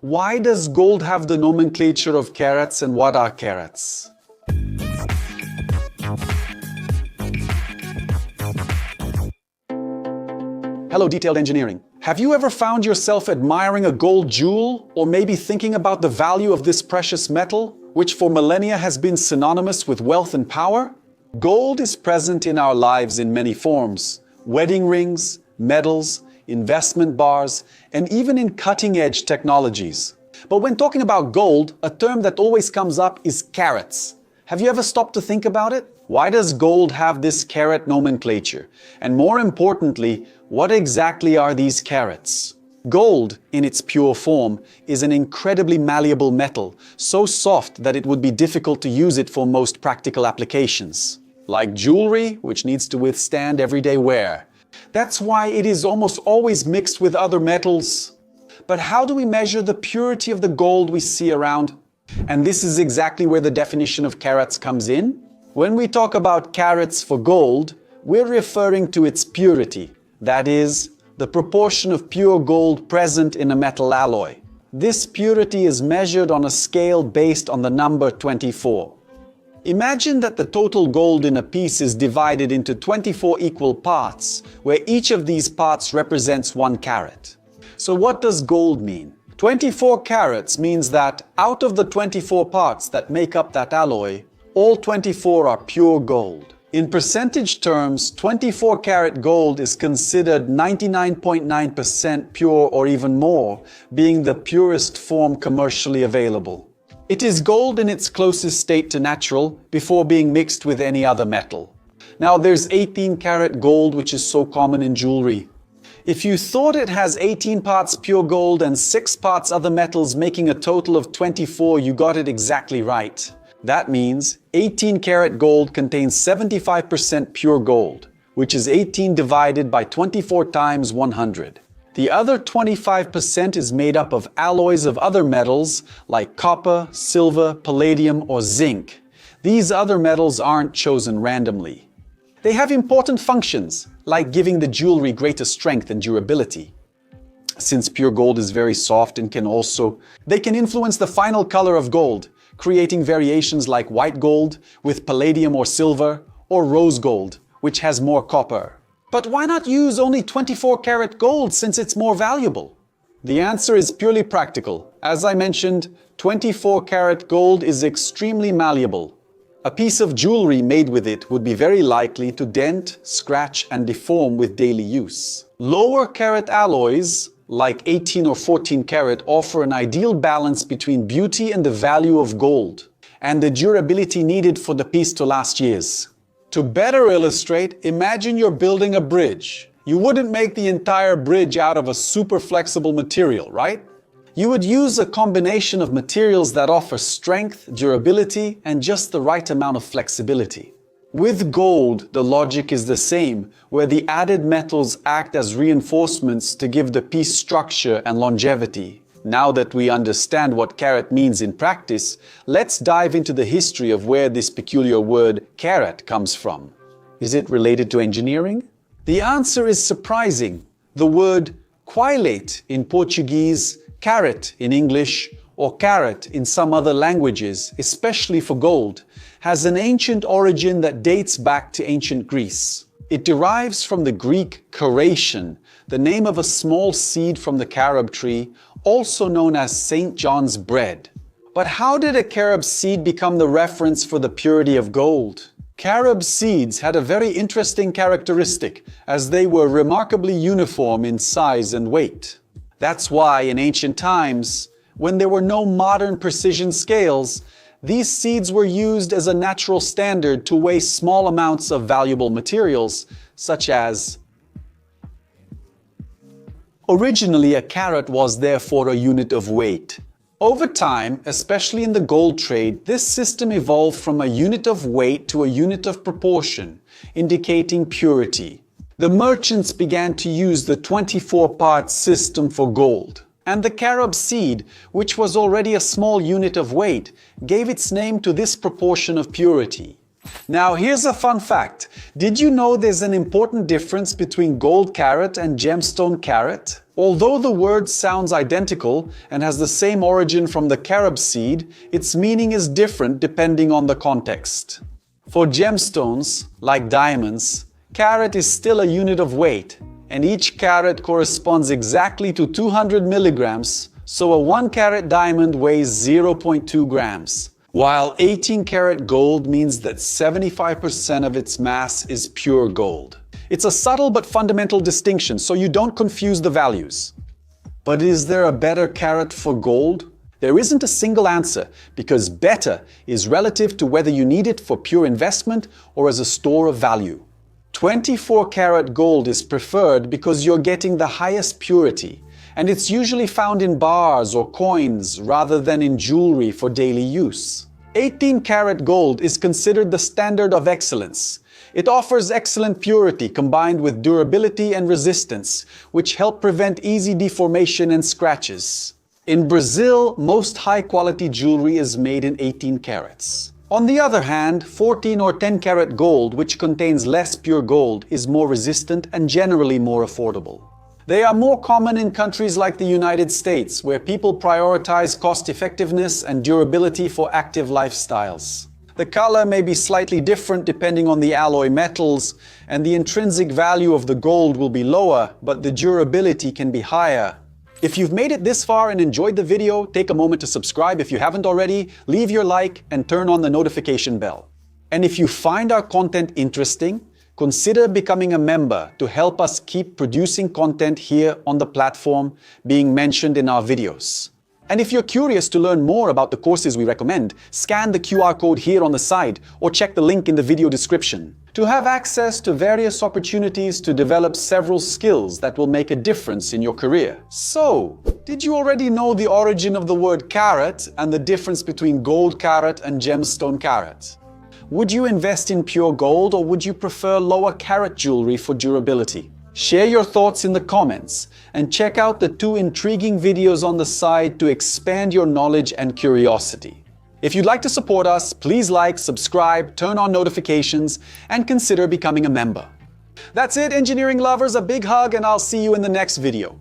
Why does gold have the nomenclature of carats, and what are carats? Hello, Detailed Engineering. Have you ever found yourself admiring a gold jewel, or maybe thinking about the value of this precious metal, which for millennia has been synonymous with wealth and power? Gold is present in our lives in many forms: wedding rings, medals, investment bars, and even in cutting-edge technologies. But when talking about gold, a term that always comes up is carats. Have you ever stopped to think about it? Why does gold have this carat nomenclature? And more importantly, what exactly are these carats? Gold, in its pure form, is an incredibly malleable metal, so soft that it would be difficult to use it for most practical applications, like jewelry, which needs to withstand everyday wear. That's why it is almost always mixed with other metals. But how do we measure the purity of the gold we see around? And this is exactly where the definition of carats comes in. When we talk about carats for gold, we're referring to its purity. That is, the proportion of pure gold present in a metal alloy. This purity is measured on a scale based on the number 24. Imagine that the total gold in a piece is divided into 24 equal parts, where each of these parts represents 1 carat. So what does gold mean? 24 carats means that out of the 24 parts that make up that alloy, all 24 are pure gold. In percentage terms, 24 karat gold is considered 99.9% pure or even more, being the purest form commercially available. It is gold in its closest state to natural before being mixed with any other metal. Now there's 18 karat gold, which is so common in jewelry. If you thought it has 18 parts pure gold and 6 parts other metals, making a total of 24, you got it exactly right. That means 18 karat gold contains 75% pure gold, which is 18 divided by 24 times 100. The other 25% is made up of alloys of other metals like copper, silver, palladium, or zinc. These other metals aren't chosen randomly. They have important functions, like giving the jewelry greater strength and durability. Since pure gold is very soft and they can influence the final color of gold, creating variations like white gold with palladium or silver, or rose gold, which has more copper. But why not use only 24 karat gold since it's more valuable? The answer is purely practical. As I mentioned, 24 karat gold is extremely malleable. A piece of jewelry made with it would be very likely to dent, scratch, and deform with daily use. Lower karat alloys, like 18 or 14 karat, offer an ideal balance between beauty and the value of gold, and the durability needed for the piece to last years. To better illustrate, imagine you're building a bridge. You wouldn't make the entire bridge out of a super flexible material, right? You would use a combination of materials that offer strength, durability, and just the right amount of flexibility. With gold, the logic is the same, where the added metals act as reinforcements to give the piece structure and longevity. Now that we understand what carat means in practice, let's dive into the history of where this peculiar word carat comes from. Is it related to engineering? The answer is surprising. The word quilate in Portuguese, carat in English, or carat in some other languages, especially for gold, has an ancient origin that dates back to ancient Greece. It derives from the Greek caration, the name of a small seed from the carob tree, also known as St. John's bread. But how did a carob seed become the reference for the purity of gold? Carob seeds had a very interesting characteristic, as they were remarkably uniform in size and weight. That's why in ancient times, when there were no modern precision scales, these seeds were used as a natural standard to weigh small amounts of valuable materials, such as. Originally, a carat was therefore a unit of weight. Over time, especially in the gold trade, this system evolved from a unit of weight to a unit of proportion, indicating purity. The merchants began to use the 24-part system for gold. And the carob seed, which was already a small unit of weight, gave its name to this proportion of purity. Now here's a fun fact. Did you know there's an important difference between gold carat and gemstone carat? Although the word sounds identical and has the same origin from the carob seed, its meaning is different depending on the context. For gemstones, like diamonds, carat is still a unit of weight, and each carat corresponds exactly to 200 milligrams, so a 1 carat diamond weighs 0.2 grams. While 18 karat gold means that 75% of its mass is pure gold. It's a subtle but fundamental distinction, so you don't confuse the values. But is there a better carat for gold? There isn't a single answer, because better is relative to whether you need it for pure investment or as a store of value. 24 karat gold is preferred because you're getting the highest purity, and it's usually found in bars or coins rather than in jewelry for daily use. 18 karat gold is considered the standard of excellence. It offers excellent purity combined with durability and resistance, which help prevent easy deformation and scratches. In Brazil, most high-quality jewelry is made in 18 carats. On the other hand, 14 or 10 karat gold, which contains less pure gold, is more resistant and generally more affordable. They are more common in countries like the United States, where people prioritize cost-effectiveness and durability for active lifestyles. The color may be slightly different depending on the alloy metals, and the intrinsic value of the gold will be lower, but the durability can be higher. If you've made it this far and enjoyed the video, take a moment to subscribe if you haven't already, leave your like, and turn on the notification bell. And if you find our content interesting, consider becoming a member to help us keep producing content here on the platform being mentioned in our videos. And if you're curious to learn more about the courses we recommend, scan the QR code here on the side or check the link in the video description to have access to various opportunities to develop several skills that will make a difference in your career. So, did you already know the origin of the word carat and the difference between gold carat and gemstone carat? Would you invest in pure gold or would you prefer lower carat jewelry for durability? Share your thoughts in the comments and check out the 2 intriguing videos on the side to expand your knowledge and curiosity. If you'd like to support us, please like, subscribe, turn on notifications, and consider becoming a member. That's it, engineering lovers, a big hug, and I'll see you in the next video.